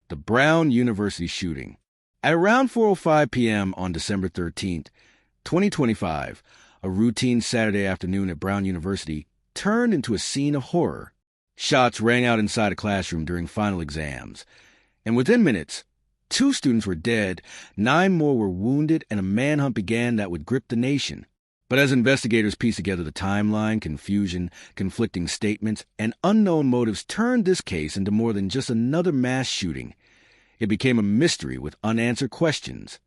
The Brown University shooting. At around 4:05 p.m. on December 13th, 2025, a routine Saturday afternoon at Brown University turned into a scene of horror. Shots rang out inside a classroom during final exams, and within minutes, 2 students were dead, 9 more were wounded, and a manhunt began that would grip the nation. But as investigators pieced together the timeline, confusion, conflicting statements, and unknown motives turned this case into more than just another mass shooting. It became a mystery with unanswered questions.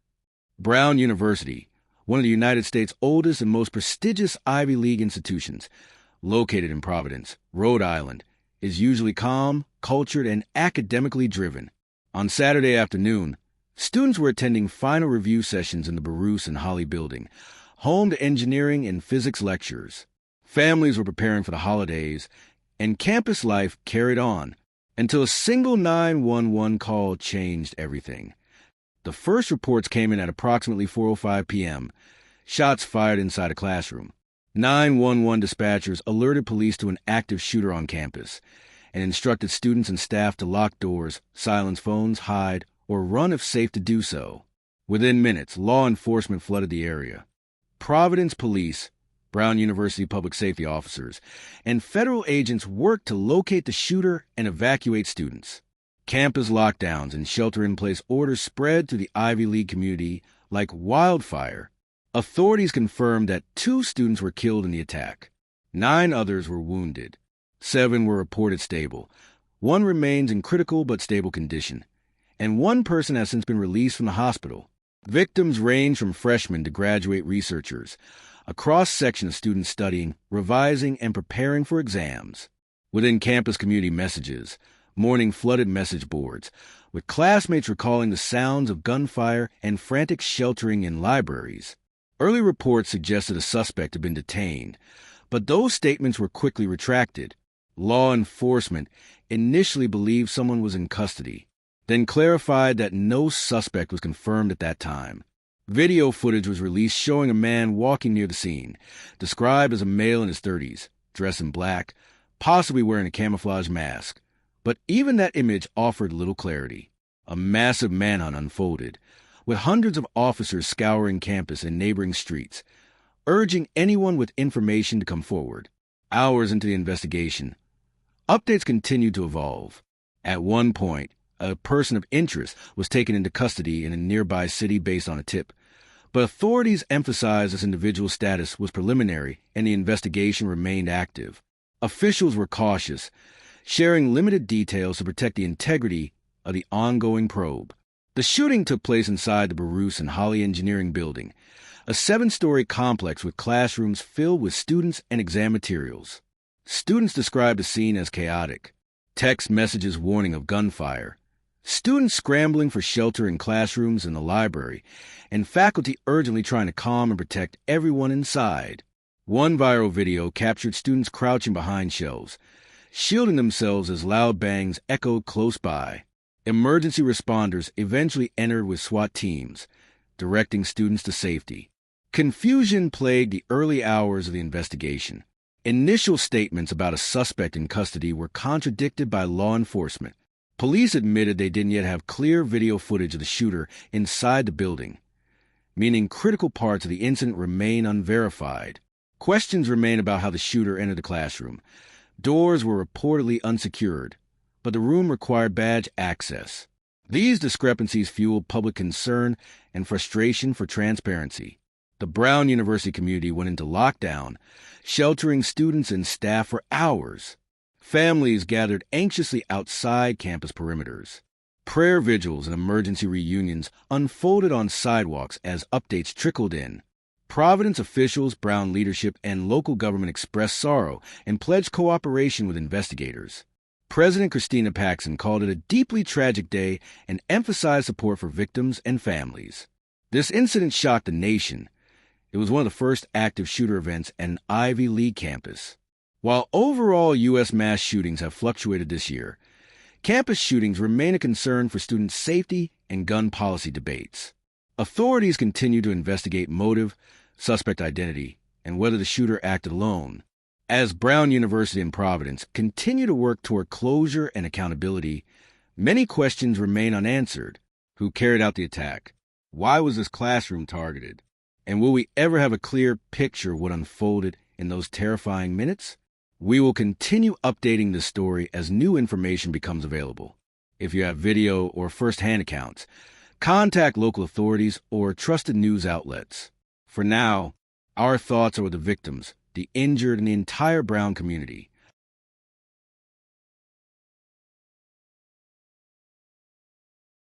Brown University, one of the United States' oldest and most prestigious Ivy League institutions, located in Providence, Rhode Island, is usually calm, cultured, and academically driven. On Saturday afternoon, students were attending final review sessions in the Bruce and Holly building, home to engineering and physics lectures. Families were preparing for the holidays, and campus life carried on until a single 911 call changed everything. The first reports came in at approximately 4:05 p.m., shots fired inside a classroom. 911 dispatchers alerted police to an active shooter on campus and instructed students and staff to lock doors, silence phones, hide, or run if safe to do so. Within minutes, law enforcement flooded the area. Providence police, Brown University public safety officers, and federal agents worked to locate the shooter and evacuate students. Campus lockdowns and shelter-in-place orders spread to the Ivy League community like wildfire. Authorities confirmed that 2 students were killed in the attack. 9 others were wounded. 7 were reported stable. 1 remains in critical but stable condition, and 1 person has since been released from the hospital. Victims range from freshmen to graduate researchers, a cross-section of students studying, revising, and preparing for exams. Within campus community messages, morning flooded message boards, with classmates recalling the sounds of gunfire and frantic sheltering in libraries. Early reports suggested a suspect had been detained, but those statements were quickly retracted. Law enforcement initially believed someone was in custody, then clarified that no suspect was confirmed at that time. Video footage was released showing a man walking near the scene, described as a male in his 30s, dressed in black, possibly wearing a camouflage mask. But even that image offered little clarity. A massive manhunt unfolded, with hundreds of officers scouring campus and neighboring streets, urging anyone with information to come forward. Hours into the investigation, updates continued to evolve. At one point, a person of interest was taken into custody in a nearby city based on a tip, but authorities emphasized this individual's status was preliminary and the investigation remained active. Officials were cautious, sharing limited details to protect the integrity of the ongoing probe. The shooting took place inside the Bruce and Holly Engineering building, a 7-story complex with classrooms filled with students and exam materials. Students described the scene as chaotic. Text messages warning of gunfire, students scrambling for shelter in classrooms and the library, and faculty urgently trying to calm and protect everyone inside. One viral video captured students crouching behind shelves, shielding themselves as loud bangs echoed close by. Emergency responders eventually entered with SWAT teams, directing students to safety. Confusion plagued the early hours of the investigation. Initial statements about a suspect in custody were contradicted by law enforcement. Police admitted they didn't yet have clear video footage of the shooter inside the building, meaning critical parts of the incident remain unverified. Questions remain about how the shooter entered the classroom. Doors were reportedly unsecured, but the room required badge access. These discrepancies fueled public concern and frustration for transparency. The Brown University community went into lockdown, sheltering students and staff for hours. Families gathered anxiously outside campus perimeters. Prayer vigils and emergency reunions unfolded on sidewalks as updates trickled in. Providence officials, Brown leadership, and local government expressed sorrow and pledged cooperation with investigators. President Christina Paxson called it a deeply tragic day and emphasized support for victims and families. This incident shocked the nation. It was one of the first active shooter events at an Ivy League campus. While overall U.S. mass shootings have fluctuated this year, campus shootings remain a concern for student safety and gun policy debates. Authorities continue to investigate motive, suspect identity, and whether the shooter acted alone. As Brown University and Providence continue to work toward closure and accountability, Many questions remain unanswered. Who carried out the attack? Why was this classroom targeted? And will we ever have a clear picture of what unfolded in those terrifying minutes? We will continue updating this story as new information becomes available. If you have video or first-hand accounts, contact local authorities or trusted news outlets. For now, our thoughts are with the victims, the injured, and the entire Brown community.